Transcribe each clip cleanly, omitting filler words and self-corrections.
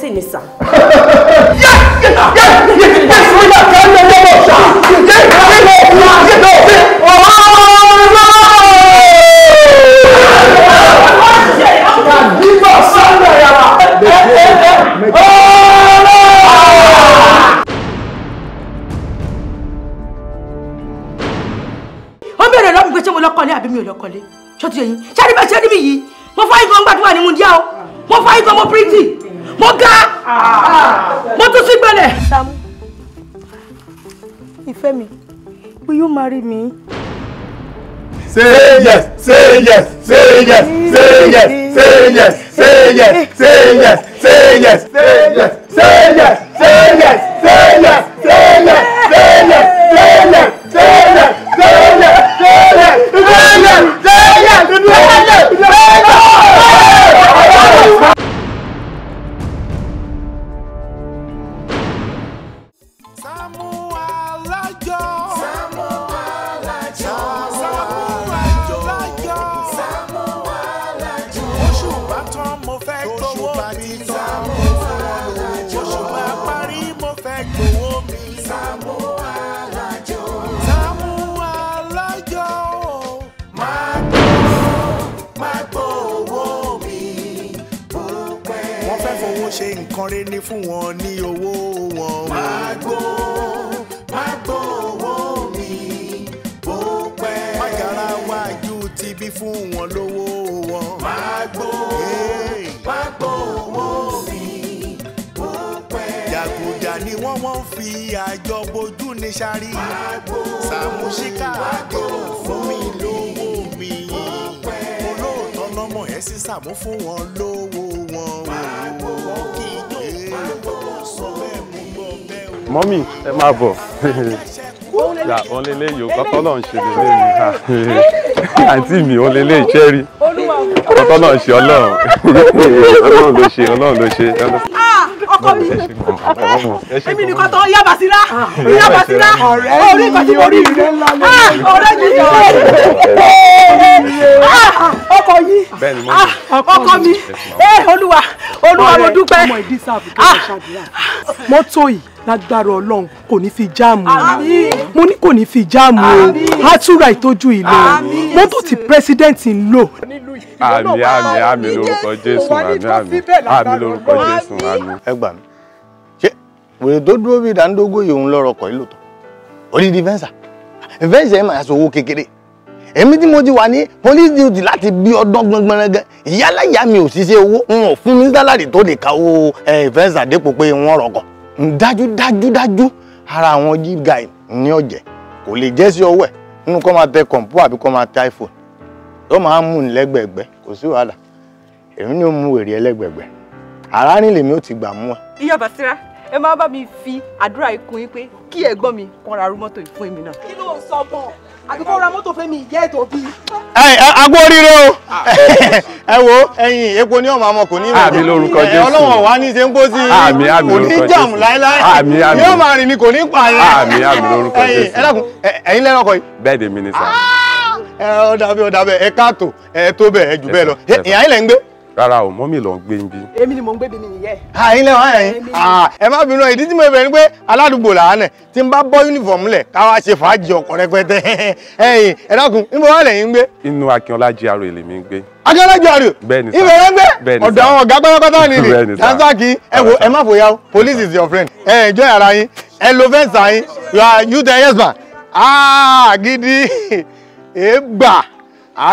priority ni sir. Mo lọ́kọ̀lé àbí mi ò lọ́kọ̀lé ṣó ti yẹyin ṣé ní bẹ́ẹ̀ ṣe níbí yìí mo fọ́ ìgbọ̀n gbàdúrà ní mo díà o mo fọ́ ìgbọ̀n mo pretty mo ga mo tún sí gbẹ̀lẹ̀. Sàámú ìfẹ́ mi will you marry me? Say yes, say yes, say yes, say yes, say yes, say yes, say yes, say yes, say yes, say yes, say yes, say yes, say yes, say yes, say yes, say yes, say yes. Kọrin ní fún wọn ní owó wọn. Magbo owó mi bó pẹ́. Mágara wájú ti bí fún wọn lówó wọn. Magbo owó mi bó pẹ́. Jàgùjà ni wọ́n fi àjọ bojú ní sáré. Sàámú Shika àjọ fún mi lówó mi. Olóòótọ́ lọ́mọ ẹ̀ sí Sàámú fún wọn lówó wọn. Mọ́mì ẹ máa bọ̀ òun lélẹ̀ yìí kọ́tọ́ náà ń ṣe lélẹ̀ yìí àǹtí mi òun lélẹ̀ ìṣẹ́ rí kọ́tọ́ náà ń ṣe ọlọ́run ló ṣe ọkọ mi èmi nìkan tó yábàsíra orí kan tí mo rí ọ̀rẹ́ mi ọkọ yìí ọkọ mi olúwa mo dúpẹ́ mọ́tò yìí lágbára Ọlọ́run kò ní fi jáàmù mo ní kò ní fi jáàmù o àtúrà ìtọ́jú ìlò mọ́tò tí pírẹsidẹ́ǹtì ń lò. àmì lórúkọ Jésù àmì lórúkọ Jésù àmì. ẹ gbà mí ṣé wèrè tó dúró bí ìdánidógó yìí òun lọ́rọ̀ kọ́ ìlòtọ́ odidi fẹ́ǹsà ẹ̀ máa sọ owó kékeré èmi tí mo ti wà ní police duty láti bí ọdún gbọngbọnrẹgẹ ìyálàyà mi ò ṣiṣẹ́ owó wọn ò fún mi sálárì tó lè ka owó fẹ́ǹsà dépò pé wọ́n rọ̀kọ̀ dájú ara àwọn jeep guy ní ọ̀jẹ̀ kò lè jẹ́ sí ọwọ́ ẹ̀ nínú kó máa tẹ kọ̀ǹpú àbí kó máa tẹ iPhone tó máa ń mú ní lẹ́gbẹ̀ẹ́gbẹ́ kò sí wàhálà èmi ni ó mú èrè ẹlẹ́gbẹ̀ẹ́gbẹ́ ara rìn lèmi ó ti gbà mú ẹ. Ìyá Basira ẹ máa bá mi fi àdúrà ikùn yín pé kí ẹ̀gbọ́n mi kan ra mọ́tò yìí fún èmi náà. Kí ló ń sọ bọ̀ àbí kó ra mọ́tò fún mi ìyá ètò bí. Agbó oríire o ẹ wo ẹyin epo ní ọmọ àmọ kò ní ìwé. Àmì lórúkọ Jésù. Ọlọ́wọ̀n wa ní ṣe ń kó sí i kò ní jàmù láéláé yóò máa rìn ni kò ní pààyàn. Àmì lórúkọ Jésù. ẹ dákun ẹ̀yin lẹ́nu ọkọ yìí. Bẹ́ẹ̀ de mínísà. Ọ̀dà bẹ́ẹ̀ ẹ káàtó ẹ tó bẹ́ẹ̀ ẹ jù bẹ́ẹ̀ lọ ìyá ilẹ̀ ń gbé. Rárá o mọ́mì ló ń gbé ń bí. Èmi ni mò ń gbé bí mi nìyẹn. Ẹ̀yin lẹ́wọ̀n ẹ̀yin ẹ má bínú ìdí tí mo bẹ̀rẹ̀ ni pé aládùúgbò làánẹ̀ tí n bá bọ́ yúnífọ̀mù lẹ̀ káwá ṣe fàájì ọkọ̀ rẹpẹtẹ ẹ̀yin ẹ dákun níbo wà lẹ́yìn ń gbé. Inú Akínọlá GRA lèmi ń gbé. Akínọlá GRA bẹ́ẹ̀ni sá ibẹ̀ yẹn gbé ọ̀dọ̀ àwọn ọ̀gá pátápátá nìyí Tanzaki ẹ wo ẹ má fòyà o police is your friend ẹ enjoy ara yín ẹ lo fẹ́ǹsà yín you tell yes man gidi ẹ gbà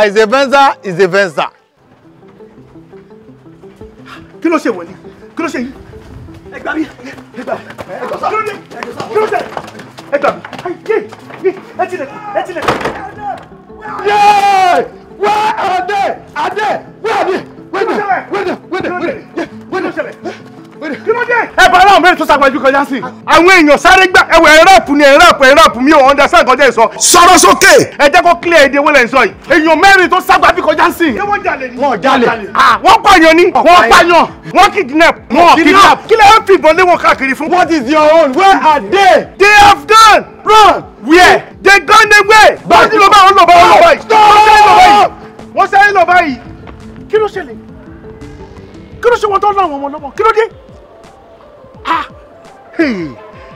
is a fẹ́ǹsà is a fẹ́ǹsà. Kí ló ṣe wọ̀nyí? Kí ló ṣe yìí? Ẹ gbà mí. Ẹ gbà mí. Kí ló ṣe? Ẹ gbà mí. Ẹ tilẹ̀. Yéé! Where are they? Are they? Where are they? Kí ló dé? Ẹ bá aláwọ̀ mẹ́rin tó ṣàgbájú kọjá sí. Àwọn èèyàn sáré gbà ẹ̀wẹ̀ ẹ̀rọ̀pù mi ò understand kọjá ìsọ. Sọ̀rọ̀ sókè. Ẹ jẹ́ kó clear èdè wọlé ìsọ yìí. Èèyàn mẹ́rin tó ṣàgbájú kọjá sí. Ṣé wọ́n jalè ni? Wọ́n jalè. Wọ́n pààyàn ni. Wọ́n pààyàn. Wọ́n kidnap. Kí lè fi ìbọn lé wọn káàkiri fún? What is your own? Where are they? They have gone. Run. Where? They gone away. Báyìí ló bá wọn lọ báyìí. Wọ́n sẹ́yìn lọ báyìí. Kí ló ṣẹlẹ̀? Kí ló ṣe wọn tó ń lọ àwọn ọmọ lọ́wọ́? Kí ló dé?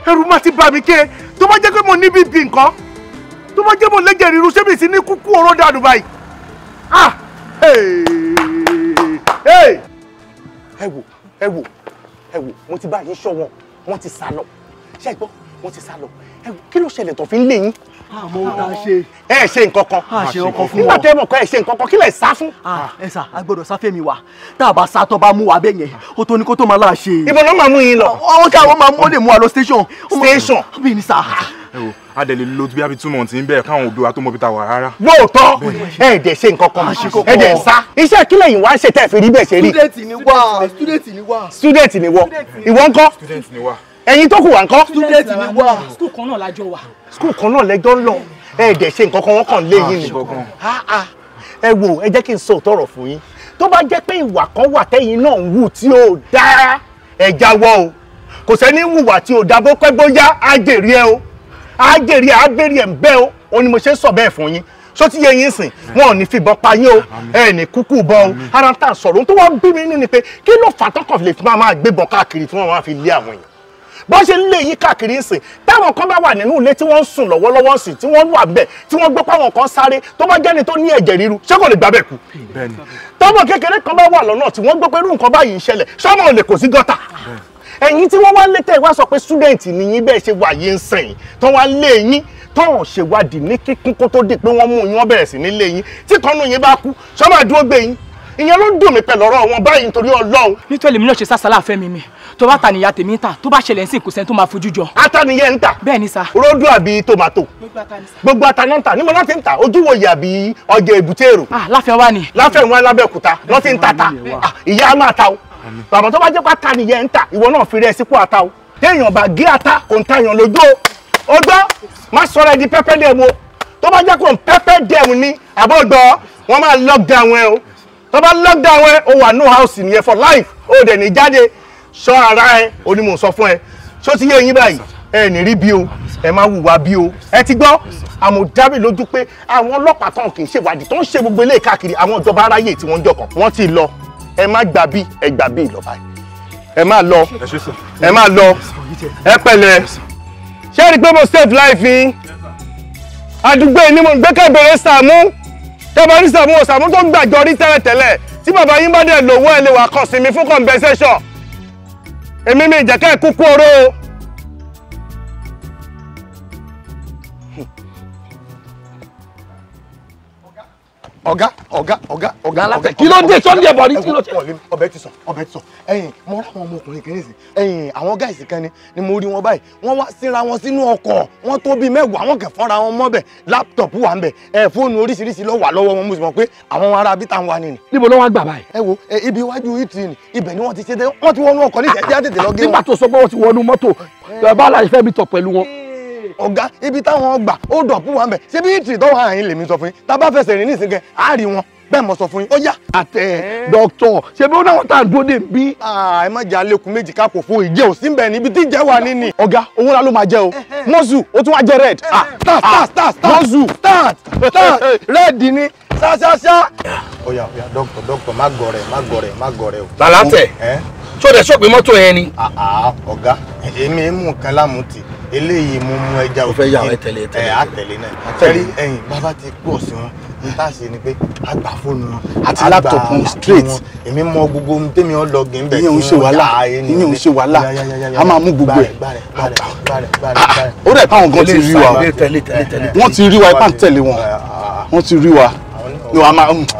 ẹrù má ti bà mí ké tó bá jẹ́ pé mo ní bíbí nǹkan tó bá jẹ́ mo lẹ́jẹ̀ ríru ṣé mi sì ní kúkú oró dànù báyìí. ẹ wò mo ti bá yín ṣọ́ wọn wọ́n ti sá lọ ṣé ẹ gbọ́ wọ́n ti sá lọ ẹ wò kí ló ṣẹlẹ̀ tó fi ń lé yín. àmọ́ ó ta ṣe. ẹ ṣe nǹkan kan. ṣe ọkọ fún wọn. nígbà tẹ́ mọ̀ kọ́ ẹ ṣe nǹkan kan kí lẹ̀ sá fún. ẹ sà a gbọ́dọ̀ sáfẹ́ mi wá tá a bá sá tọ́ bá mú wa bẹ́ẹ̀ yẹn ó tó ní kó tó máa láà ṣe. ibo náà máa mú yín lọ. àwọn kí àwọn máa mú ó lè mú wa lọ station. station. bí ni sà. ẹ wo adẹ̀lẹ̀ lo bí abi 2 months ń bẹ̀ káwọn òbí wa tó mọ bí ta wà rárá. lóòótọ́ ẹ dẹ̀ ṣe nǹkan kan ẹ dẹ̀ sá iṣẹ́ kílẹ̀ yìí wá ṣe tẹ́ fi rí bẹ́ẹ̀ ṣe rí. student ni wọ́ ìwọ ńkọ́ student ni wá. ẹ̀yin tó kù wá ńkọ́. student ni wá. school kan náà lájọ wà. school kan náà lẹ́jọ́ ń lọ ẹ dẹ̀ ṣe nǹkan kan wọ́n kàn lé yín ni. ẹ wò ẹ jẹ́ kí n sọ òtọ́rọ̀ fún yín tó bá jẹ́ pé ìwà kan wà tẹ́yin náà ń wù tí ò dáa ẹ jáwọ́ o kò sẹ́ni wùwà tí ò dáa bó pẹ́ bóyá á jèrè ẹ o á jèrè á bèrè ẹ̀ ń bẹ́ o ó ní mo ṣe ń sọ bẹ́ẹ̀ fún yín sọ ti yẹ yín sìn wọn ò ní fìbọn pa yín o ẹ ní kúkú bọ o ara tá a sọ̀rọ̀ ohun tó wá bí mi nínú ni pé kí ló fà tọkàn lè fi máa gbébọn káàkiri tí wọ́n máa fi lé àwọn èèyàn bọ́n ṣe ń lé yín káàkiri ń sìn táwọn kan bá wà nínú ilé tí wọ́n ń sùn lọ́wọ́lọ́wọ́ sí tí wọ́n wà bẹ́ẹ̀ tí wọ́n gbọ́ páwọn kan sáré tó bá jẹ́ni tó ní ẹ̀jẹ̀ ríru ṣé kò lè gbà bẹ́ẹ̀ kú. tọ́mọ kékeré kan bá wà lọ́nà tí wọ́n gbọ́ pé irú nǹkan báyìí ń ṣẹlẹ̀ ṣọ́mọ ò lè kò sí gọ́tà. ẹ̀yin tí wọ́n wá lé tẹ̀ wá sọ pé student ni yín bẹ́ẹ̀ ṣe wà yín ń sìn tó wá lé yín tọ́hún ṣèwádìí ní kíkún kó tó di pé wọ́n mú yín wọ́n bẹ̀rẹ̀ sí ní lé yín tí kan nù yín bá kú ṣọ́mọ àdúró gbé yín ìyẹn ló dùn mí pẹ̀lú ọ̀rọ̀ wọn báyìí nítorí Ọlọ́run. nítorí mi náà ṣe sásàlá àfẹ́ mi tó bá ta nìyá tèmi ń tà tó bá ṣẹlẹ̀ ń sìn kò sẹ́ni tó máa fojú jọ. ata nìyẹn ń tà. bẹ́ẹ̀ ni sà. ródù àbí tòmátò. gbogbo ata náà ń tà níbo náà ti ń tà ojú wo yà bí ọjà èbúté èrò. láfẹ́ wá ni. láfẹ́ wọn lábẹ́òkúta náà ti ń tata ìyá á máa ta o. bàbá tó bá jẹ́ pé ata nìyẹn ń tà ìwọ náà fi rẹ̀ sípò ata o. téèyàn bá gé ata kò ń tayàn lójú o. ó gbọ́ má sọ̀rọ̀ ẹ di pẹ́pẹ́ dẹ̀ wo tó bá jẹ́ kó ń pẹ́pẹ́ dẹ̀ ní àbọ̀gbọ́ wọ́n máa lockdown ẹ o tó bá lockdown ẹ o wà no house nìyẹn for life o dẹ̀ ní jáde sọ ara ẹ onímọ̀ sọ fún ẹ ṣó ti yé yín báyìí ẹ ní rí bí o ẹ má hùwà bí o ẹ ti gbọ́ àmọ́ dábì lójú pé àwọn ọlọ́pàá tán kì í ṣèwádìí tó ń ṣe gbogbo eléyìí káàkiri àwọn ìjọba aráyè tí wọ́n ń jọkàn wọ́n ti lọ ẹ má gbà bí ẹ gbà bí lọ báyìí ẹ má lọ ẹ má lọ ẹ pẹ̀lẹ́ ṣé ẹ rí i pé mo save life yín àdúgbò yìí ni mo gbé kẹ́bẹ̀rẹ̀ Sàámú tẹ́bà ní Sàámú tó gbàjọ rí tẹ́lẹ̀tẹ́lẹ̀ tí bàbá yín bá dẹ̀ lówó ẹ lè wà kàn sí mi fún compensation èmi mi ìjẹ́kẹ́ kúkú oró. ọ̀gá aláfẹ́ kí ló dé sọ́ndé ẹ̀bọ̀ ní kí ló dé. ọbẹ̀ ti sọ ẹ̀yìn mo rá àwọn ọmọkùnrin kìíní sí ẹ̀yìn àwọn gáìsì kan ni mo rí wọn báyìí wọ́n wá síra wọn sínú ọkọ̀ wọ́n tó bíi mẹ́wàá wọ́n kẹ̀ fọ́nra wọn mọ́bẹ̀ láptọ̀pù wà ń bẹ̀ fóònù oríṣiríṣi ló wà lọ́wọ́ wọn mo sì mọ̀ pé àwọn ará bí táwọn wà nìyí. níbo ló wá gbà báyìí. ẹ wo ibi iwájú ìtì ni ibẹ̀ ni wọ́n ti ṣe wọ́n ti wọnú ọkọ̀ ní ìṣẹ́jà tètè lọ gé wọn. nígbà tó sọ pé wọ́n ti wọnú mọ́tò bá láì fẹ́ mi tọ̀ pẹ̀lú wọn. ọ̀gá ibi táwọn gbà ó dọ̀pù wà ń bẹ̀ ṣé bí ìtì tó wà àyìn lèmi sọ fún yín tá a bá fẹsẹ̀ rìn nísìnyẹn á rí wọn bẹ́ẹ̀ mo sọ fún yín ó yá. àtẹ dọ́kítọ̀ ṣe bí ó náà tá à ń dúró dé bí. ẹ má jẹ́ alẹ́kùn méjì kápò fún ìjẹ́ òsín bẹ́ẹ̀ níbi tí ìjẹ́ wà níní. ọ̀gá owó ńlá ló máa jẹ́ o mọ́sù ó tún wá jẹ́ red. start mọ́sù start red ni ṣáṣáṣá. ó yá dọ́kítọ̀ má gọ̀rẹ̀ o. làlátẹ̀ tó dẹ̀ sọ pé mọ́tò yẹn ni. ọ̀gá èmi mú nǹkan lámùtì eléyìí mo mú ẹja òfin. ó fẹ́ yà wá tẹ̀lé náà. sẹ́rí ẹ̀yìn bàbá ti pọ̀ sí wọn n ta ṣe ni pé a gba fóònù wọn àti láptọ̀pù straight. èmi mọ gbogbo ohun tẹ́mi ọ lọ gé ń bẹ̀. ìyẹn ò ń ṣe wàhálà a máa mú gbogbo ẹ̀. ó dẹ̀ táwọn gan ti rí wa wọ́n ti rí wa ipá ń tẹ̀lé wọn wọ́n ti rí wa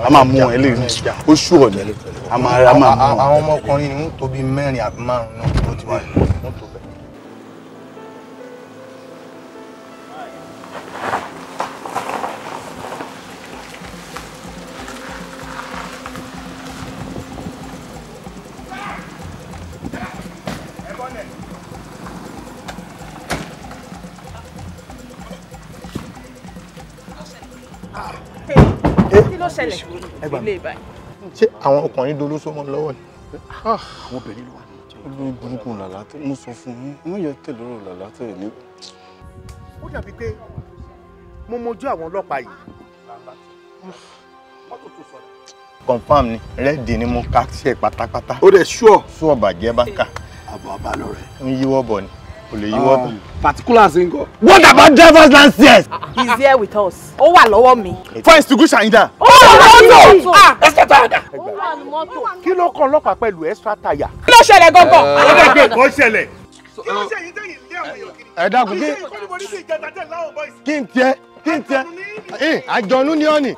a máa mú wọn eléyìí ó ṣù ọ̀dẹ̀ a máa mú wọn. àwọn ọmọkùnrin ni wọ́n tó bí 4 àbí 5 náà wọ́n ti wà wọ́n tó bẹ̀. kí ló ṣẹlẹ̀ ilé ìbáyìí. ṣé àwọn ọkùnrin dolo sọmọ lọ́wọ́ ni. àwọn obìnrin ló wà ní ìjọ. olórí burúkú làlá tó mo sọ fún yín mo yẹ tẹ̀lé ọ̀rọ̀ làlá tó yẹ ní. ó dàbí pé mo mojú àwọn ọlọ́pàá yìí. confam ni rẹ́ẹ̀dì ni mo ká sí ẹ̀ pátápátá. ó dẹ̀ ṣúọ̀. sún ọ̀bàjẹ́ bá kà. àbọ̀ àbálọ̀ rẹ̀ ń yíwọ́ bọ̀ ni kò lè yíwọ́ bọ̀. particulars ń kọ́. What about driver's license? He's here with us. Ó wà lọ́wọ́ mi. Fine institution yín dà. Ó wà lọ́wọ́ mi. extra tire. Ó wà ní mọ́tò. Kí ló kan ọlọ́pàá pẹ̀lú extra tire? Kí ló ṣẹlẹ̀ gangan? Ó dẹ̀ pé nǹkan ṣẹlẹ̀. Kí ló ṣe yìí tẹ̀yìn lé àwọn èèyàn kiri? Ẹ dákun kí n tiẹ̀ àjọ̀nú ni ọ́ ni.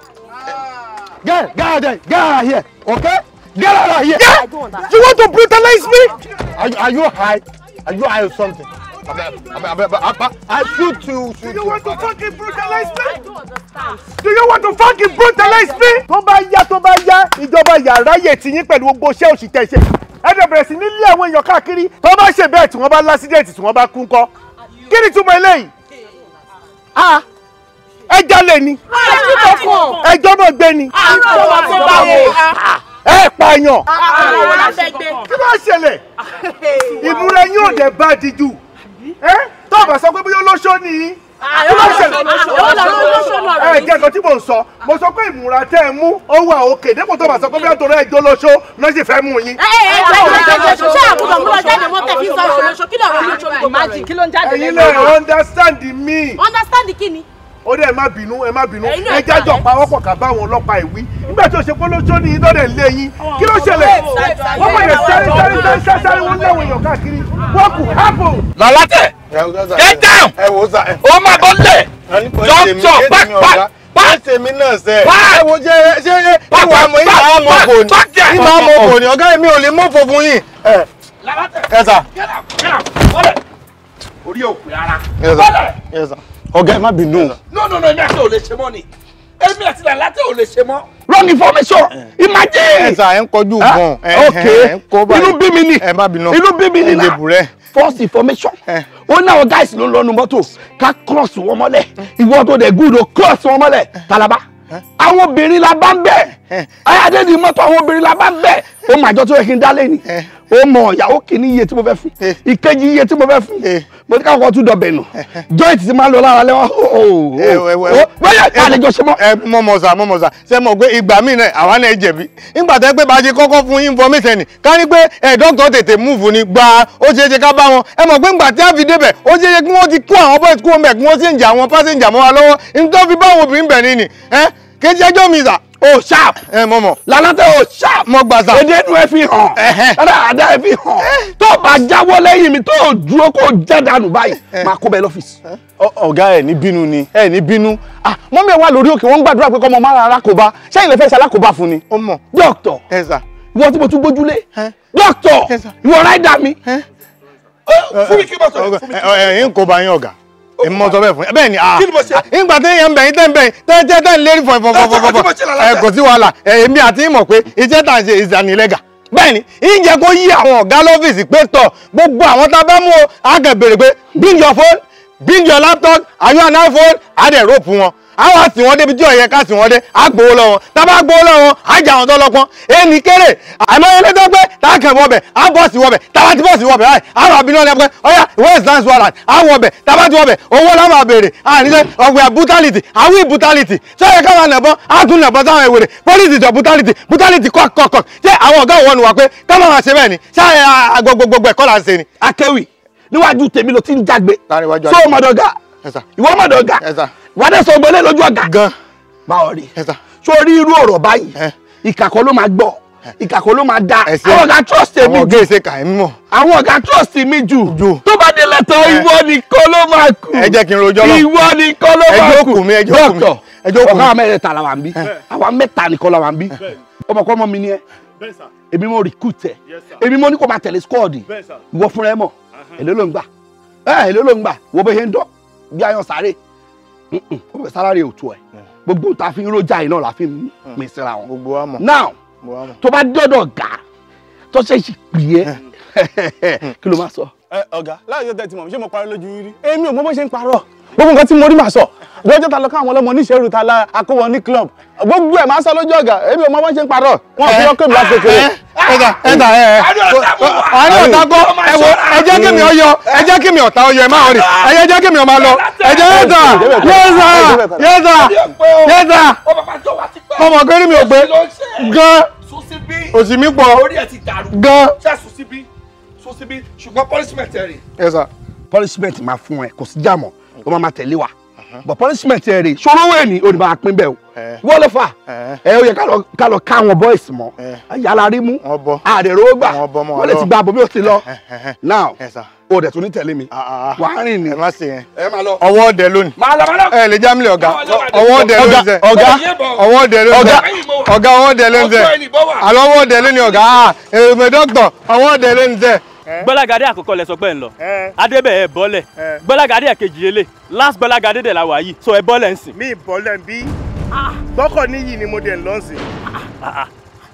Get out of here, okay? Get out of here. I don't understand. You want to brutalize me? Are you high? Are you high or something? I shoot you. Do you want to fucking brutalize me? I don't understand. Do you want to fucking brutalize me? Tó bá yá, ìjọba yàrá yẹ ti yín pẹ̀lú gbogbo iṣẹ́ òṣì tẹ̀ ṣe. Ẹ dẹ̀ bẹ̀rẹ̀ sí ní lé àwọn èèyàn káàkiri. Tó bá ṣe bẹ́ẹ̀ tí wọ́n bá lásídẹ̀ẹ̀tì tí wọ́n bá kú ńkọ́. Kí ni túmọ̀ eléyìí? Ẹ jalè ni. Ẹjọ́ náà gbé ni. Ẹ pààyàn. Kí ló ṣẹlẹ̀? Ìmúra yín ò dẹ̀ bá di jù. Tó bá sọ pé bóyá olóṣó ni. Kí ló ṣẹlẹ̀? Ẹ jẹ́ nǹkan tí mò ń sọ. Mo sọ pé ìmúra tẹ́ ẹ mú ó wà òkè. Dépò tó bá sọ pé bóyá torí ẹjọ́ olóṣó náà sì fẹ́ mú yín. Ṣé àbúrò múlò jáde mọ́ tẹ̀ fi sọ̀rọ̀ olóṣó? Kí lọ̀rọ̀ olóṣó ní gbogbo rẹ̀? Kí ló ń jáde Ẹ̀yin lẹ́nu? lè understand me. Understand kí ni? Ó dẹ̀ ẹ má bínú. Ẹ jájọ pawọ́pọ̀ ká bá àwọn ọlọ́pàá ìwí. Nígbà tí o ṣe polóṣó ní iná dẹ̀ lé yín. Kí ló ṣẹlẹ̀? Wọ́n mọ̀ yẹn sáré wọ́n léwọ̀ èèyàn káàkiri. What could happen? Lálátẹ̀. Get down. Ẹ wò sá. Ó máa bọ́ lẹ̀. Doctor, back. Tèmi náà sẹ́. Ẹ wo ṣe ìwà àmọ́ ìmọ̀ àmọ́ kò ní ọ̀gá mi ò lè mọ̀ fòfun yìí. Ẹ sà. Orí òkú ara. Ẹ sà. Ọ̀gá ẹ má bínú. No, èmi àti ò lè ṣe mọ́ ni. Èmi àti Lálátẹ̀ ò lè ṣe mọ́. Wrong information. Imagine. Ẹ sà ẹ ń kọjú gan. Okay. Inú bí mi ni. Ẹ má bínú. Inú bí mi ni Ẹ bùrẹ́. False information. Ó ní àwọn guys ló ń lọ́nu mọ́tò ká cross wọn mọ́lẹ̀. Ìwọ tó dẹ̀ good o cross wọn mọ́lẹ̀. Talaba. Àwọn obìnrin la bá ń bẹ̀. Ayáde di mọ́tò àwọn obìnrin la bá ń bẹ̀. Ó mà jọ tó yẹ kí n dálé ni. Ó mọ ìyàwó kìíní iye tí mo fẹ́ fún. Ìkejì iye tí mo fẹ́ fún. Mo ní káwọn kan tún dọ̀bẹ̀ nù. Joint ti máa ń lọ lára lẹ́wọ̀n. Wẹ́yẹ̀ àlejò ṣe mọ́. Mọ̀mọ̀sà ṣe mọ̀ pé ìgbà míì náà àwa náà jẹ̀bi. Nígbà tẹ́ pé bá ṣe kọ́kọ́ fún information ni ká ní pé dókítà tètè múùfù ni gba ó ṣeé ṣe ká bá wọn. Ẹ mọ̀ pé ńgbà tí a fi débẹ̀ ó ṣeé ṣe kí wọ́n ti kó àwọn boys kúrò mẹ́ kí wọ́n sì ń jà àwọn passenger mọ́ wa lọ́wọ́. Nítorí fi bá àwọn obìnrin bẹ̀ ni kì í ṣe ẹjọ́ mi sà. O sharp. Mọ̀mọ̀. Lálátẹ̀ o sharp. Mo gbà sà. Èdè inú ẹ fi hàn. Àdá ẹ fi hàn. Tó bá jáwọ́ lẹ́yìn mi tó dúró kó jẹ́ dànù báyìí. Máa kó bẹ lọ́fíìsì. Ọ̀gá ẹ̀ ní bínú ni ẹ̀ ní bínú. Mọ́mí ẹ̀ wá lórí òkè wọ́n ń gbàdúrà pé kọ́mọ máa alákòóbá. Ṣẹ́yìn lè fẹ́ ṣe alákòóbá fún ni. Ó mọ̀. Dọ́kítọ̀. Ẹ sà. Ìwọ tí mo tún gbójúlé. Dọ́kítọ̀. Ìwọ ráìdà mi. Fún mi kí n bá sọ̀rọ̀ fún mi. Ẹ̀yin kò bá yín ọ̀gá. Èmi mọ̀ sọ bẹ́ẹ̀ fún yín. Bẹ́ẹ̀ ni Kí ni mo ṣe? nígbà tí èèyàn ń bẹ̀yìn tẹ́ ń bẹ̀yìn tẹ́ ń lérí fọ̀fọ̀fọ̀fọ̀ kò sí wàhálà èmi àti ìmọ̀ pé iṣẹ́ tà ń ṣe ìsànilẹ́gà. Bẹ́ẹ̀ ni ìjẹ́ kó yí àwọn ọ̀gá lọ́fíìsì pé tọ̀ gbogbo àwọn tá a bá mú o á kàn béèrè pé bring your phone, bring your laptop, are you an iPhone? Á dẹ̀ rope wọn. Àwọn àti wọn débi tí ọ̀yẹ́ ká sì wọ́n dé á gbowó lọ́wọ́ tá a bá gbowó lọ́wọ́ á jà wọn tó lọ́pọ́n ẹnì kéré àìmọye lẹ́tọ́ pé tá a kàn wọbẹ̀ á bọ́ọ̀sì wọbẹ̀ tá a bá ti bọ́ọ̀sì wọbẹ̀ báyìí á rà bínú ọ̀nà pé ọ̀yà ìwé ìsìláǹsì wàrà á wọbẹ̀ tá a bá ti wọbẹ̀ owó lá máa béèrè àníṣe ọ̀gbìn brutality àwí brutality sọ́yẹ káwọn nàbọ́n á tún nàbọ́n sáwọn èwèrè policy jọ brutality kọ̀kọ̀kọ̀ ṣé àwọn ọ̀gá òwò ni wà pé káwọn máa ṣe bẹ́ẹ̀ ni ṣáà gbogbo ẹ̀kọ́ là ń ṣe ni. Akéwì níwájú tèmi ló ti ń jágbe. Sọ mọ̀dọ̀gà. Ìwọ mọ̀dọ̀gà. Wádẹ́ sọ gbọ́lé lójú ọ̀gá. Gan. Báwo rí? Sórí irú ọ̀rọ̀ báyìí. Ìkàkọ́ ló máa gbọ́. Ìkàkọ́ ló máa dá. Àwọn ọ̀gá trust mi jù. Àwọn ọ̀gá èsè kà ń mọ̀. Àwọn ọ̀gá trust mi jù. Tó bá dé lẹ́tọ̀ ìwọ nìkan ló máa kù. Ẹ jẹ́ kí n rojọ́ lọ. Ìwọ nìkan ló máa kù. Ẹjọ́ kù mí. Dọ́kítọ̀ ọ̀gá mẹ́rẹ̀ẹ̀ta la wà ń bí. Àwa mẹ́ta nìkan la wà ń bí. Ọmọkọ́mọ mi ni ẹ. Èmi mo recruit ẹ. Èmi mo ní kó máa tẹ̀lé squad. Ìwọ fúnra ẹ mọ̀. Èló ló ń gbà. Èló ló ń gbà. Wo bó ṣe ń dọ́ bí ayan sáré. Sálárì ò tó ẹ. Gbogbo ta fi ń rojà iná la fi ń pín síra wọn. Gbogbo wa mọ̀. Now tó bá dọ́dọ̀ gà tó ṣe ṣì pè é kí ló máa sọ. Ọ̀gá láàyè tẹ̀ tí mo ṣe mo parọ́ lójú rí. Èmi ò mọ bó ṣe ń parọ́. Gbogbo nǹkan tí mo rí màá sọ. Lọ́jọ́ ta lọ káwọn ọlọ́mọ oníṣẹ́rù ta la akówọ ní club. Gbogbo ẹ̀ máa sọ lójú ọ̀gá. Èmi ò mọ bó ṣe ń parọ́. Wọ́n fi ọkọ̀ mi láti kékeré. Àárín ọ̀tá kọ́ ẹ wo ẹ jẹ́ kí mi ọyọ ẹ jẹ́ kí mi ọ̀tá ọyọ ẹ máa rìn ẹ jẹ́ kí mi ọmọ lọ ẹ jẹ́ yẹ́sà ọmọ kéré mi ò gbé gan òsì mi pọ̀ gan tún síbí ṣùgbọ́n punishment ẹ̀ rè. Yes sir. Punishment máa fún ẹ kò sí jàmọ̀ ó máa tẹ̀lé wa but punishment ẹ rè ṣòro wẹ̀ ni ó ní bá a pín bẹ́ẹ̀ o wọ́n ló fà ó yẹ ká lọ ká àwọn boys mọ́ yàrá rí mú àdèrò gbà wọ́n lè ti gba àbòmí ó ti lọ now o dẹ̀ tún ní tẹ̀lé mi wà á rìn ní. ẹ má ṣe yẹn ẹ má lọ. ọwọ́ ọdẹ lónìí. máa lọ. ẹ lè já mílẹ̀ ọ̀gá ọwọ́ ọdẹ lónìí sẹ́. ọwọ́ ọdẹ ọ̀gá ọwọ́ ọdẹ lónìí sẹ́. àlọ́ ọwọ́ ọdẹ lónìí ọ̀gá èèmẹ̀ dọ́kítọ̀ ọwọ́ ọdẹ lónìí sẹ́. gbọ́lágadé àkọ́kọ́ lẹ sọ pé ń lọ adébẹ̀ ẹ bọ́lẹ̀ gbọ́lágadé ẹ̀kejì yẹlẹ̀ last gbọ́lágadé dẹ̀ la wà yìí so ẹ bọ́lẹ̀ ń sìn. mi bọ́lẹ̀ ń bí gbọ́kọ̀ níyì ni mo dẹ̀ ń lọ sí.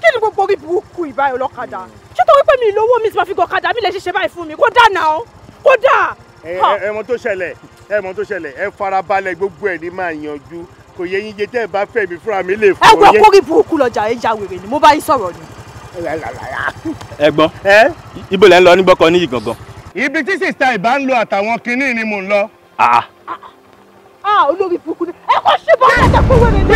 kí ni gbogbo orí burúkú ìbáyọ̀ lọ́kadà ṣé tó wípé mi ìlówó mi ti máa fi gọ̀kadà mi lè ṣe báyìí fún mi kó dà náà kó dà. ẹ mọ̀ tó ṣẹlẹ̀ ẹ farabalẹ̀ gbogbo ẹ̀ ní máa yanjú kò yẹ yín jẹ tẹ́ ẹ bá fẹ́ mi fúnra mi lè fún ẹ gbọ́ kórí burúkú lọ́jà ẹ já wèrè ni mo bá yín sọ̀rọ̀ ni. ẹ̀gbọ́n ibo lẹ ń lọ ní gbọ́kọ̀ níyì gangan. ibi tí sista ìbá ń lo àtàwọn kinní ni mò ń lọ. olórí burúkú ni ẹ kò ṣe bọ́ ẹ̀ tẹ̀kọ́ wèrè ni.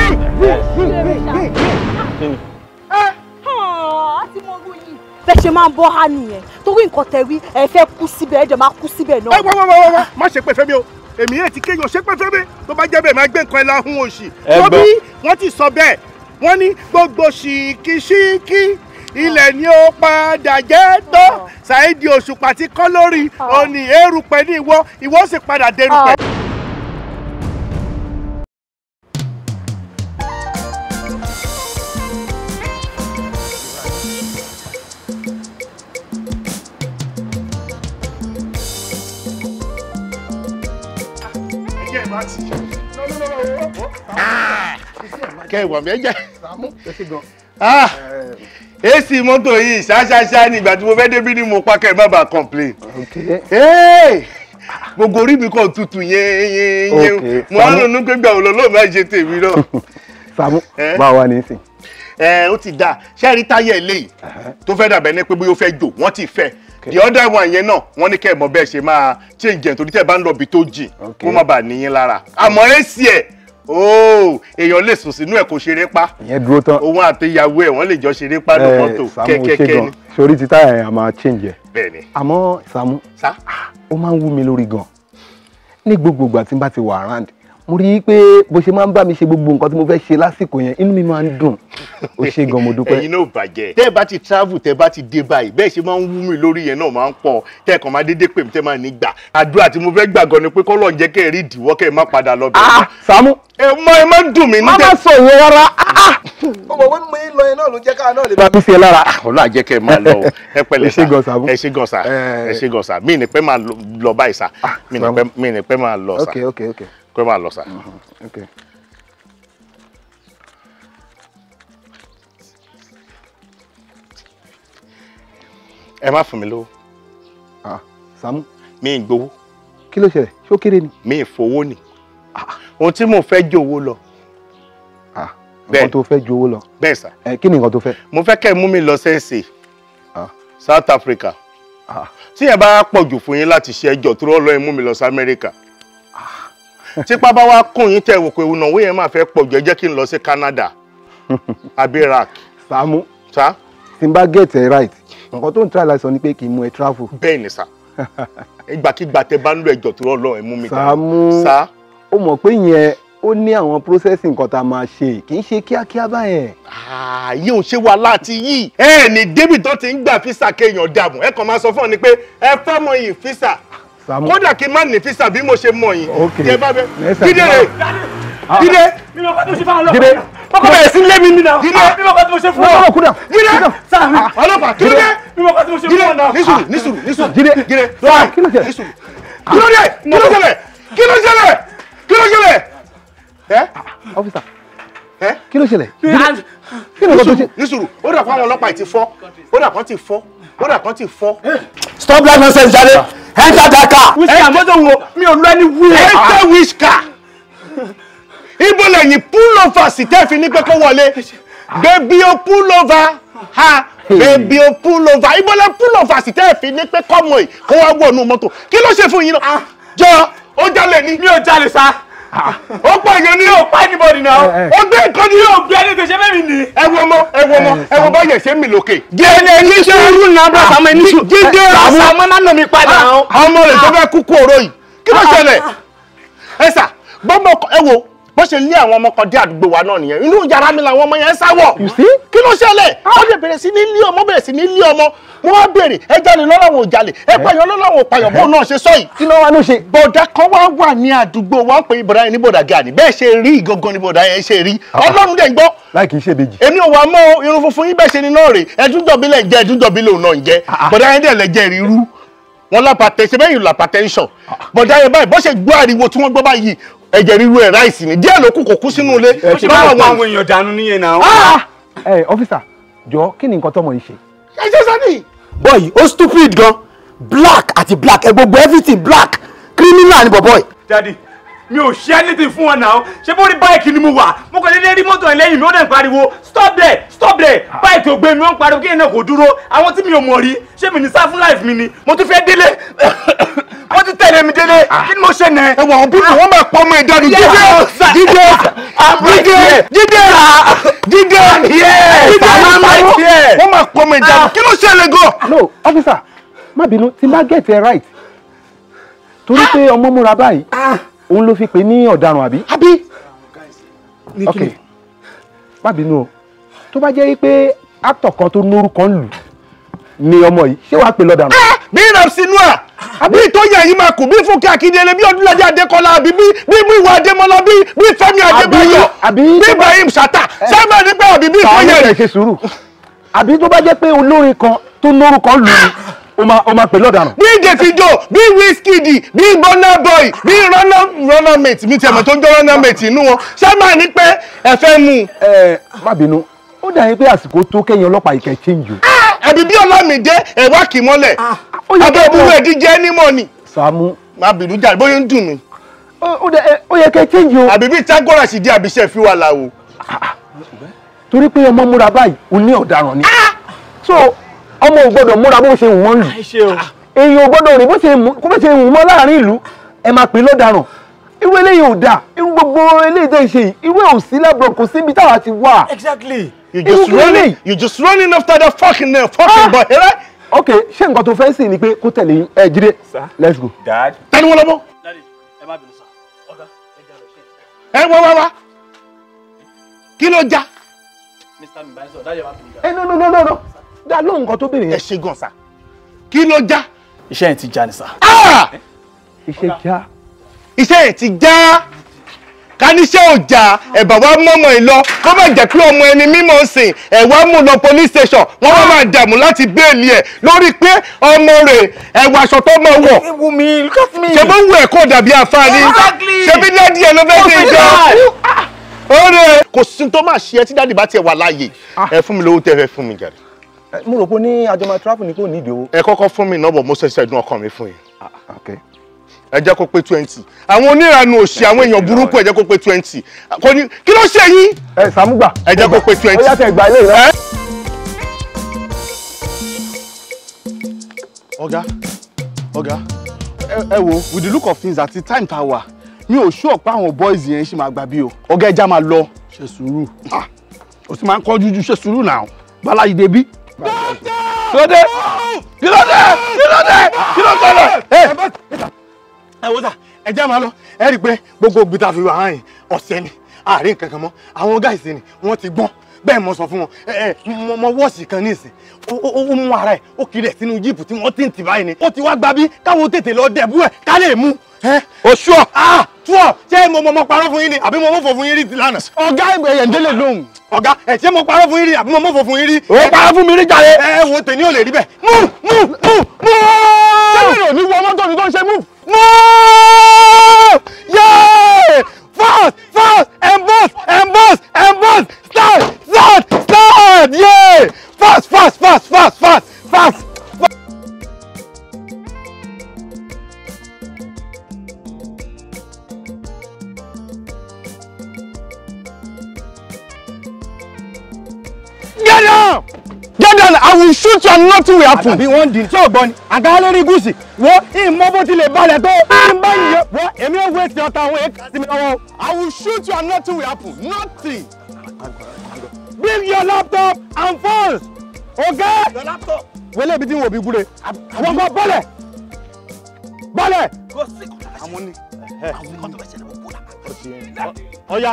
àti mo rú yìí. bẹ́ẹ̀ ṣe máa ń bọ́ ha nìyẹn torí nǹkan tẹ̀wí ẹ fẹ́ kú síbẹ̀ ẹ jẹ́ máa kú síbẹ̀ náà. wá má ṣe pé fẹ́mi o èmi yẹn ti kéèyàn ṣe pé fẹ́mi tó bá jẹ́ bẹ́ẹ̀ máa gbé nǹkan ẹ láhùn òṣì. tóbi wọ́n ti sọ bẹ́ẹ̀ wọ́n ní gbogbo ṣìkìṣìkì ilẹ̀ ni ó padà jẹ́ tó Saheed Òṣùpá ti kọ́ lórí òní erùpẹ̀ ní ìwọ sì padà dérùpẹ̀. kẹwàá mẹjẹ èsì mọ́tò yìí ṣáṣáṣá ní ìgbà tí mo fẹ́ débí ni mo pa kẹ́ ẹ má bàa complain. gbogbo orí mi kàn tutù yẹn mo á ronú pé gbà òlò lóò má ṣe tèmi náà. Sàámú bá wa ní sìn. ó ti dáa ṣé rí táyà eléyìí tó fẹ́ dàbẹ̀ ní pé bóyá ó fẹ́ jò wọ́n ti fẹ́ the other one yẹn náà wọ́n ní kẹ́ ẹ̀ mọ̀ bẹ́ẹ̀ ṣe máa change ẹ̀ torí tẹ́ ẹ bá ń lọ ibi tó jìn kó má bàa níyín lára àmọ́ èsì ẹ̀ èèyàn lè sùn sínú ẹ̀ kó ṣeré pa ìyẹn dúró tán òun àti ìyàwó ẹ̀ wọ́n lè jọ ṣeré pa ní mọ́tò kẹ́kẹ́kẹ́ ni. sórí ti táyà yẹn a máa change ẹ̀ bẹ́ẹ̀ni. àmọ́ Sàámú ó máa ń wú mi lórí gan ní gbogbo ìgbà tí n bá ti wà around mo rí i pé bó ṣe máa ń bá mi ṣe gbogbo nǹkan tí mo fẹ́ ṣe lásìkò yẹn inú mi máa ń dùn ó ṣe gan mo dúpẹ́. ẹ̀yin náà bàjẹ́ tẹ́ ẹ bá ti travel tẹ́ ẹ bá ti dé báyìí bẹ́ẹ̀ ṣe máa ń wú mi lórí yẹn náà máa ń pọ̀ tẹ́ ẹ kàn máa dédé pè mí tẹ́ máa ní gbà àdúrà tí mo fẹ́ gbà gan ni pé kọ́lọ́ ń jẹ́ kẹ́ ẹ rí ìdíwọ́ kẹ́ ẹ má padà lọ bẹ̀rẹ̀. Sàámú ẹ má dùn mí má sọ ìyẹn rárá. ọmọ wọn mú lọ yẹn náà ló jẹ́ káà náà lè bá mi ṣe lára. ọlọ́ àjẹ́ kẹ́ ẹ máa lọ ẹ pẹ̀lẹ́ sá ẹ ṣé gan sá mí ní pẹ́ máa lọ báyìí sá mí ní pẹ́ máa lọ sá pẹ́ máa lọ sá. ẹ má fún mi lówó. Sàámú mi ń gbowó. kí ló ṣẹlẹ̀ ṣó kéré ni. mi ń fowó ni ohun tí mo fẹ́ jowó lọ. nǹkan tó fẹ́ jowó lọ. bẹ́ẹ̀ sà. kí ni nǹkan tó fẹ́. mo fẹ́ kẹ́ ẹ mú mi lọ sẹ́ẹ̀sì South Africa tí yẹn bá pọ̀ jù fún yín láti ṣe ẹjọ́ tó rọ́ lọ́ọ́ mú mi lọ sí Amẹ́ríkà tí pápá wa kún yín tẹ̀ wò pé ìnáwó yẹn máa fẹ́ pọ̀ jù ẹ jẹ́ kí n lọ sí Canada àbí Iraq. Sàámú sá. tí n bá get it right nǹkan tó ń try láti sọ ni pé kì í mú ẹ travel. bẹ́ẹ̀ ni sá ìgbàkigbà tẹ bá ń lo ẹjọ́ tó rọ́ lọ́ọ́ mú mi. Sàámú ó mọ̀ pé yẹn ó ní àwọn processing nǹkan tá a máa ṣe kì í ṣe kíákíá báyẹn. yìí ò ṣe wà láti yìí ẹ ní David tó ti ń gbà físà kéèyàn dààmú ẹ kàn máa sọ fún ọ ni pé ẹ fẹ́ mọ yìí físà kódà kí n má ní físà bí mo ṣe mọ yìí. jẹ bá bẹ Jídé rè Jídé Jídé ọkọ bẹ̀rẹ̀ sí lé mi nínú. Jídé bí mo bá tí mo ṣe fún ọ. kúdà Jídé ọlọ́pàá Jídé bí mo bá tí mo ṣe fún ọ náà. nísùrù Jídé kí ló ṣẹlẹ̀ ọ́fíìsà kí ló ṣẹlẹ̀ kí ló ṣẹlẹ̀. nísùrù ó dà kó àwọn ọlọ́pàá ti fọ́ ó dà kán ti fọ́. stop that nonsense jare enter that car. wíṣí àmọ́tò wo mi ò lọ ẹni wúlò. enter which car ibo lẹ́yìn pull over sí tẹ́ fi ní pé kó wọlé baby o pull over baby o pull over ibo lẹ́ pull over sí tẹ́ fi ní pé kọ́mọ yìí kó wá wọnú mọ́tò kí ló ṣe fún yín náà jọ ó jalè ni. mi ò jalè sá ó pààyàn ní yóò pa anybody náà ó gbé nǹkan ní yóò gbé ẹni tó ṣe fẹ́ mi ní. ẹ wo ọmọ báyẹn ṣe mí lókè. jẹ́ni ní sùúrù náà bá sàmọ́ ní sùúrù. jíde àmọ́ náà nà mí padà. ọmọ rẹ̀ tó fẹ́ kú kú òró yìí kí ló ṣẹlẹ̀. ẹ sà gbọ́mọ ẹ wo bó ṣe lé àwọn ọmọ kan dé àdúgbò wa náà nìyẹn inú yàrá mi làwọn ọmọ yẹn sáwọ̀. kí ló ṣẹlẹ̀ wọ́n lè bẹ̀rẹ̀ sí ní lé ọmọ bẹ̀rẹ̀ sí ní lé ọmọ mo wá béèrè ẹ jalè lọ́lọ́wọ́ òjalè ẹ pààyàn lọ́lọ́wọ́ òpààyàn bóun náà ṣe sọ yìí. kí ló wá ló ṣe. bọ̀dà kan wá wà ní àdúgbò wọn pé bọ̀dà yẹn ní bọ̀dà gani bẹ́ẹ̀ ṣe rí ìgangan ní bọ̀dà yẹn ṣe rí ọlọ́run dẹ̀ ń gbọ́. láì kì í ṣe bèjì. èmi ò wá mọ irun funfun yín bẹ́ẹ̀ ṣe ni náà rè ẹdúnjọbí lẹ̀ ń jẹ́ ẹdúnjọbí lòun náà ń jẹ́ bọ̀dà yẹn dẹ̀ lẹ̀ jẹ́ ríru wọn lápàtẹ ṣe bẹ́ẹ̀ yìí lápàtẹ́ńṣọ̀n bọ̀dà yẹn báyìí bó ṣe gbọ́ ariwo tí wọ́n gbọ́ báyìí ẹ̀jẹ̀ ríru ẹ̀ ráìsì ni díẹ̀ ló kù kò kú sínú ilé. ẹ ṣe báwo àwọn èèyàn dànù níyẹn náà. ẹ ọ́fíìsà jọ kí ni nǹkan tọmọ yìí ṣe. ẹ ṣe sani. boy ó stupid gan black àti black ẹ gbogbo everything black criminal ni boy. Daddy mi ò ṣe anything fún wọn náà ṣé bó rí báìkì ni mo wà mo kàn déédéé rí mọ́tò ẹ̀ lẹ́yìn mi ó dẹ̀ ń pariwo stop there báìkì tó gbé mi ó ń pariwo kí ẹ̀ náà kò dúró àwọn tí mi ò mọ̀ rí ṣé mi ní sá fún life mi ni mo tún fẹ́ délé wọ́n ti tẹ̀lé mi délé kí ni mo ṣe nẹ. ẹ wọ àwọn bíbí wọn máa pọ ọmọ ẹ dànù jíde wọn máa pọ ọmọ ẹ dànù kí ló ṣẹlẹ̀ gan. no officer má bínú tí n bá get it right torí pé ọmọ múra báyìí òun ló fi pè ní ọ̀daràn àbí. ok má bínú o tó bá jẹ́ pé actor kan tó lórúkọ ń lù ni ọmọ yìí ṣé wàá pè lọ́daràn. bí Ramsinua àbí tó yẹ yìí máa kù bí Fúnkẹ́ Akíndélé bí Ọdúnládé Adékọ́lá àbí bí ìwà Adémọ́lá bí Fẹ́mi Adébáyọ̀ bí Ibrahim Chatta sábà nípa àbí bí tó yẹ. ṣe sùúrù àbí tó bá jẹ́ pé olórin kan tó lórúkọ ń lù ni o máa pè lọ́daràn. bí Davido bí Wizkid bí Burna Boy bí runner mate mi tẹ̀mọ̀ tó ń jọ runner mate inú wọn sábà ní pé ẹ fẹ́ mú. má bínú ó dà yín pé àsìkò tó kẹ́yìn ọlọ́pàá ìkẹ́ change o. àbí bí Ọlámídé ẹ̀wá kì í mọ́lẹ̀ abẹ́búrú ẹ̀dí jẹ́ nímọ̀ ni. Sàámú. má bínú jáde bóyá ń dùn mí. ó yẹ kẹ́ change o. àbí bí Tágọ́rà sì di àbíṣẹ́ fi wà láwo. torí pé ọmọ múra báyìí ò ní ọ̀daràn ni. so ọmọ ò gbọ́dọ̀ múra bó ṣe wù wọ́n lù. èèyàn ò gbọ́dọ̀ rìn bó ṣe wù wọ́n láàrin ìlú ẹ máa pè lọ́daràn. irú eléyìí ò dáa irú gbogbo eléyìí tẹ́ ṣe yìí irú ẹ̀ ò sí lábọ̀ kò síbi táwa ti wà. exactly. you just running after that fucking boy, right? Okay, ṣé nǹkan tó fẹ́ sìn ni pé kó tẹ̀lé yín ẹ Jídé let's go. Dad. Tani wọn lọ bọ. Daddy ẹ má bínú sá ọ̀gá ẹ jà lọ ṣe. wá kí ló já. Mr. Mbaise ọ̀dá yẹ wá bínú. No dá lóhùn nǹkan tó béèrè yẹn. ẹ ṣe gan sa kí ló já. iṣẹ́ yẹn ti já ni sá. iṣẹ́ yẹn ti já káníṣẹ́ ọjà ẹ̀bà wa mọ́mọ́ ẹ̀ lọ kó má jẹ́ pé ọmọ ẹni mímọ́ sìn ẹ̀ wá mú lọ police station wọ́n wá máa dààmú láti béèlì ẹ̀ lórí pé ọmọ rẹ̀ ẹ̀wà aṣọ tó máa wọ̀ ṣe bó ń wù ẹ̀ kó dàbí àǹfààní ṣe bí dádì ẹ̀ ló fẹ́ sí ìjọ ọ̀rẹ́ kò sí tó máa ṣe ẹ tí dádì bá tiẹ̀ wà láàyè ẹ fún mi lówó tẹ́ fẹ́ fún mi jàre. mo rò pé ní àjọmọ̀ travel ni kò ní ìdí owó. ẹ kọ́kọ́ fún mi nọ́bọ̀ mo ṣẹ̀ṣẹ̀ dún ọkàn mi fún yín. ẹ jẹ́ kó pé 20 àwọn onírànú òṣì àwọn èèyàn burúkú ẹ jẹ́ kó pé 20 kò ní kí ló ṣe yín. Sàmúgbà ẹ jẹ́ kó pé 20. ó yàtọ̀ ìgbà ilé rẹ. ọ̀gá ẹ wo with the look of things àti time ta wà mi ò sure pé àwọn boys yẹn ṣì máa gbà bí o ọ̀gá ẹja máa lọ. ṣe sùúrù o sì máa ń kọjú ju ṣe sùúrù náà balayi débi. kí ló dé ẹ wo sà ẹjẹ máa lọ ẹ rí i pé gbogbo ògbì tá a fi wà hàn yín ọ̀sẹ̀ ni àárín kankan mọ́ àwọn gáìsì ni wọ́n ti gbọ́n bẹ́ẹ̀ mo sọ fún wọn mo wọ́ọ̀sì kan ní ìsìn ó mú ara ẹ̀ ó kiri ẹ̀ sínú jíìpù tí wọ́n ti ń tì báyìí ni ó ti wá gba bí káwọn tètè lọ dẹ̀bú ẹ̀ ká lè mú. oṣù túọ̀ ṣé mo parọ́ fún yín ni àbí mo mọ̀ fò fún yín rí ti lánàá. ọ̀gá ẹ̀yẹ̀ ń délé lóhùn ọ̀gá ẹ̀ ṣé mo parọ́ fún yín rí àbí mo mọ̀ fò fún yín rí. ó parọ́ fún mi rí jàre. ẹ wo tèmi ò lè rí bẹ́ẹ̀ mú. ṣé mi ò ní wọ mọ́tò mi tó ń ṣe mú. Yeah! Fast! Emboss! Start! Yeah! Fast! Get up! Get down, I will shoot you and nothing will happen. Àbí wọ́n di tí ò gbọ́ ni. Àga lórí gúúsì. Wọ́n ìmọ̀ bó ti lè balẹ̀ tó. Ìmọ̀ yìí wọ́n èmi ò wé ti ọ̀tá àwọn èèkà sí mi lọ́wọ́. I will shoot you and nothing will happen. Nothing. Bring your laptop and phones. Okay? Your laptop. Wẹ́lẹ̀ ibi tí wọ́n bí gúre. Àwọn kan bọ́lẹ̀. Bọ́lẹ̀. Àwọn ni. Àwọn tó bá ṣẹlẹ̀ wọ́n kó lápá. Ọya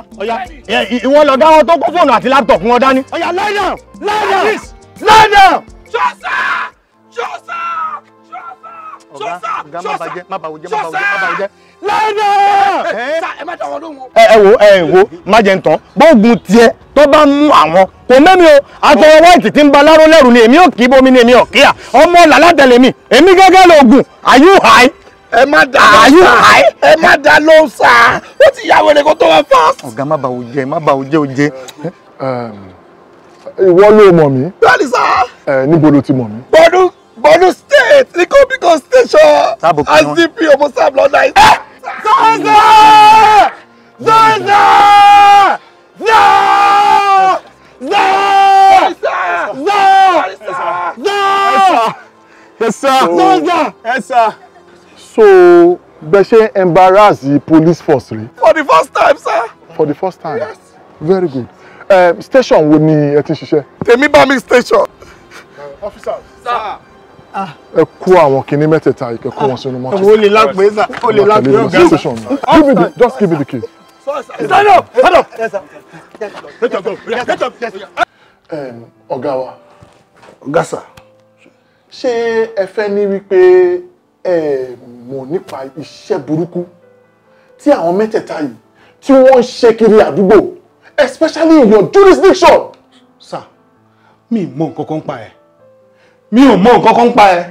ìwọ lọ̀gá wọn tó kó fóònù àti laptop wọn dání. Ọya lie down. Ọ̀gá má bàwọ̀ jẹ́. Ẹ wo má jẹ́ ń tán bóògùn tiẹ̀ tó bá mú àwọn kò mẹ́mi o àtọwọ́ white tí ń ba láró lẹ́rù ni èmi ò kì í bomi ni èmi ò kíyà ọmọ làlátẹ̀lẹ̀ mi èmi gẹ́gẹ́ lóògùn are you high? Ẹ má dá ló ń sá. Ó ti yà wẹ̀rẹ̀ kó tó wá fast. Ọ̀gá má bàwọ̀ jẹ́ oje. Ìwọ ló mọ̀ mí. Bẹ́ẹ̀ni sá. Níbo ló ti mọ̀ mí? Borno State ní Kóbíkó station. SDP ọmọ sáà lọ́dà yìí. Yes, sir. So, bẹ ṣe embarrass the police force rí? For the first time, sir. For the first time? Yes. Very good. Station wo ni ẹ ti ṣiṣẹ́? Tèmíbámi station. Officer. Sir. Ẹ kó àwọn kinní mẹ́tẹ̀ẹ̀ta yìí kẹ́ kó wọn sínú mọ́tò. Ó lè lápẹ́ sá. Ó lè lápẹ́ ọ̀gá. Station. Just give me the key. Stand up. Stand up. Yes, sir. Get up. Ọ̀gá wa. Ọ̀gá sà. Ṣé ẹ fẹ́ ní wípé ẹ mọ̀ nípa iṣẹ́ burúkú tí àwọn mẹ́tẹ̀ẹ̀ta yìí tí wọ́n ń ṣe kiri àdúgbò, especially in your jurisdiction? Sir, mi mọ nǹkan kan pa ẹ́. Mi ò mọ nǹkan kan pa ẹ́.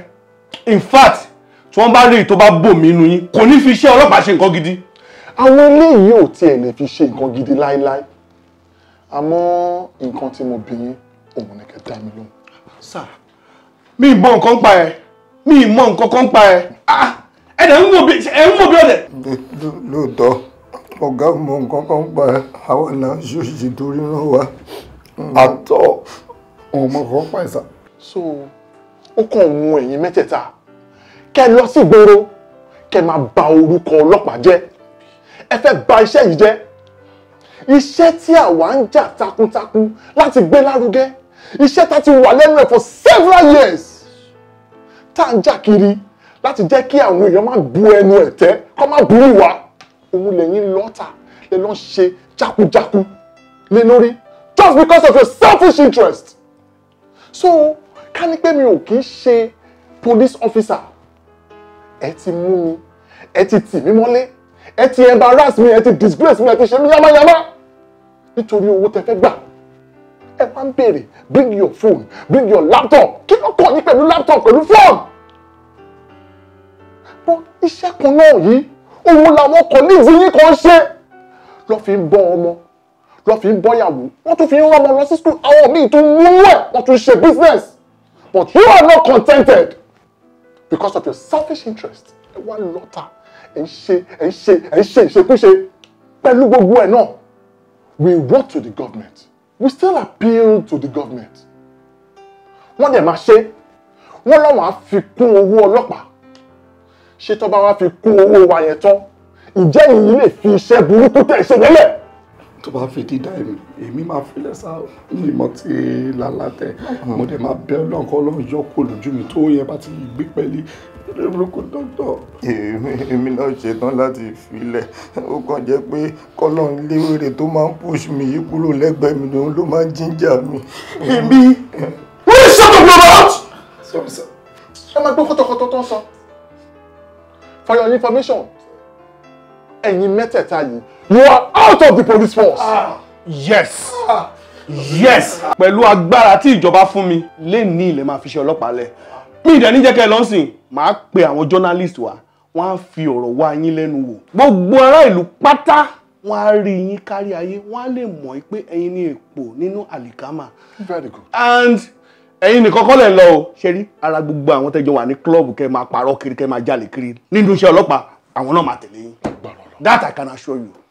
In fact, tí wọ́n bá rí èyí tó bá bò mí inú yín, kò ní fi iṣẹ́ ọlọ́pàá ṣe nǹkan gidi. Àwọn eléyìí ò tiẹ̀ lè fi ṣe nǹkan gidi láíláí. Àmọ́ nǹkan tí mo bí yín, òun ni kẹ́ dá mi lóhùn. Sir, mi mọ nǹkan pa ẹ́. Mi mọ nǹkan kan pa ẹ́. Ẹ̀dẹ̀ ń wò bí ọ̀dẹ̀. Lóòótọ́, ọ̀gá mọ nǹkan kan pa ẹ́. Àwọn náà ṣòṣì torí náà wá. Àtọ̀ ọmọ kan pa ẹ̀ sá. So, ó kàn mú ẹ̀yin mẹ́tẹ̀ẹ̀ta kẹ́ lọ sí ìgboro kẹ́ máa bà orúkọ ọlọ́pàá jẹ́. Ẹ fẹ́ bà iṣẹ́ yìí jẹ́. Iṣẹ́ tí àwa ń jà takuntakun láti gbé lárugẹ. Iṣẹ́ tá ti wà lẹ́nu ẹ̀ for several years. Tá ń jà kiri láti jẹ́ kí àwọn èèyàn máa bu ẹnu ẹ̀tẹ́ kó má bu ìwà. Òun lẹ́yìn lọ́tà lè lọ ṣe jákujáku lé lórí just because of your selfish interest. So, ká ní pé mi ò kì í ṣe police officer. Ẹ ti mú mi, ẹ ti tì mí mọ́lé, ẹ ti embarrass mi, ẹ ti disgrace mi, ẹ ti ṣe mí yamayama. Nítorí owó tẹ́ fẹ́ gbà. Ẹ wá ń béèrè, bring your phone, bring your laptop. Kí ló kàn ní pẹ̀lú laptop pẹ̀lú phone? Bọ́ iṣẹ́ kan náà yìí, òun làwọn colleagues yín kan ṣe. Lọ́ fi ń bọ́ ọmọ, lọ́ fi ń bọ́yàwó, wọ́n tún fi ń rán ọmọ lọ sí school, àwọn míì tún mú ẹ̀, wọ́n tún ṣe business. But you are not contented because of your selfish interest. Ẹ wá lọ́tà, ẹ ń ṣe ìṣekúṣe. Pẹ̀lú gbogbo ẹ̀ náà, we wrote to the government. We still appeal to the government. Wọ́n dẹ̀ máa ṣe, wọ́n lọ́wọ́ á fi kún owó ọlọ́pàá. Ṣé tó bá wá fi kún owó wa yẹn tán, ǹjẹ́ ìyí lè fi iṣẹ́ burúkú tẹ̀ ṣe lélẹ̀? Tó bá fi dídá èmi máa fi lẹ́sà ìmọ̀ tí lálá tẹ̀. Mo dẹ̀ máa bẹ́ ọlọ́nkọ́ ọlọ́run yọ kó lójú mi tó yẹ bá ti gbé pẹ́lí burúkú dọ́tọ̀. Èmi náà ṣetán láti filẹ̀. Ó kàn jẹ́ pé kọ́lọ́n léwèrè tó máa ń push mi yí kúrò lẹ́gbẹ̀ẹ́ mi lòun ló máa ń jíjà mi. Èmi wọ́n shut up your mouth. Sorry sir. Ẹ máa gbọ́ kọ́tọ̀kọ́tọ̀ tó ń sọ. For your information, ẹ̀yin mẹ́tẹ̀ẹ̀ta yìí, you are out of the police force. Yes. Yes. Pẹ̀lú agbára tí ìjọba fún mi, lénìí ilẹ̀ máa fi ṣe ọlọ́pàá lẹ̀. Mi ìdẹ̀ ní jẹ́ kẹ́ ẹ lọ́sìn, màá pe àwọn journalist wa, wọ́n á fi ọ̀rọ̀ wá yín lẹ́nu wò. Gbogbo ará ìlú pátá, wọ́n á rí yín kárí ayé, wọ́n á lè mọ̀ pé ẹ̀yin ní èpò nínú àlìkámà. Very good. And ẹ̀yin nìkan kọ́ lẹ̀ lọ o, ṣe rí ara gbogbo àwọn tẹ́jọ wà ní club kẹ́ máa parọ́ kiri kẹ́ máa jalè kiri nínú iṣẹ́ ọlọ́pàá, àwọn náà máa tẹ̀lé yín. That I can assure you.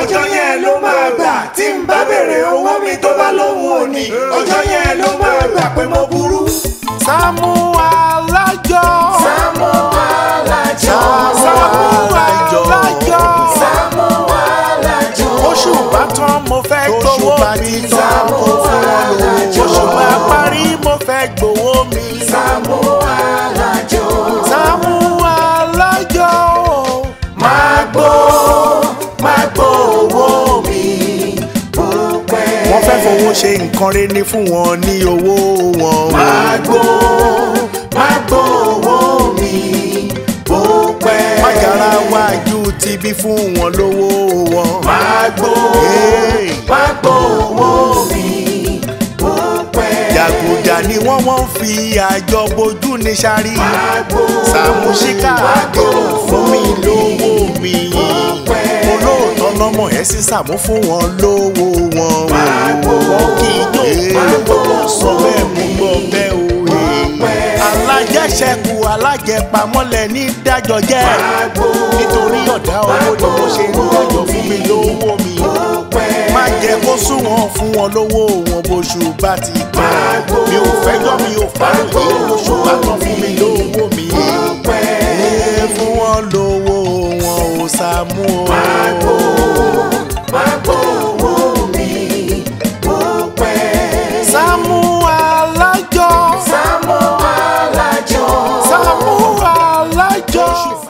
ọjọ́ yẹn ló máa gbà tí n bá bèrè owó mi tó bá lóhùn òní ọjọ́ yẹn ló máa gbà pé mo burú. Sàámú Alájọ. Sàámú Alájọ. Sàámú Alájọ. Sàámú Alájọ. Oṣù bá tán mo fẹ́ gbowó mi. Sàámú Alájọ. Oṣù bá parí mo fẹ́ gbowó mi. Sàámú Alájọ. Sàámú Alájọ. Máa gbó owó mi bó pẹ́. Wọ́n fẹ́ fowó ṣe nǹkan rẹ̀ ní fún wọn ní owó wọn. Máa gbó owó mi bó pẹ́. Májàra wájú ti bí fún wọn lówó wọn. Máa gbó owó mi bó pẹ́. Jàgùjà ni wọ́n fi àjọ bojú ní sáré. Sàámú Chicago fún mi lówó mi. Olóòótọ́ lọ́mọ ẹ̀ sí Sàámú fún wọn lówó wọn. Wọ́n kì í jó sọ bẹ́ẹ̀ mú gbọ́ bẹ́ẹ̀ òye. Alájẹṣẹ́kù alájẹpamọ́lẹ̀ ní dájọ́ jẹ́. Nítorí ọ̀dá owó ni mo ṣe ń dájọ́ fún mi lówó mi. Má jẹ́ kó sún wọn fún wọn lówó wọn bóṣù bá ti tán. Mi ò fẹ́jọ́ mi ò fàròyé oṣù bá tán fún mi lówó mi. Fún wọn lówó wọn ò Sàámú o.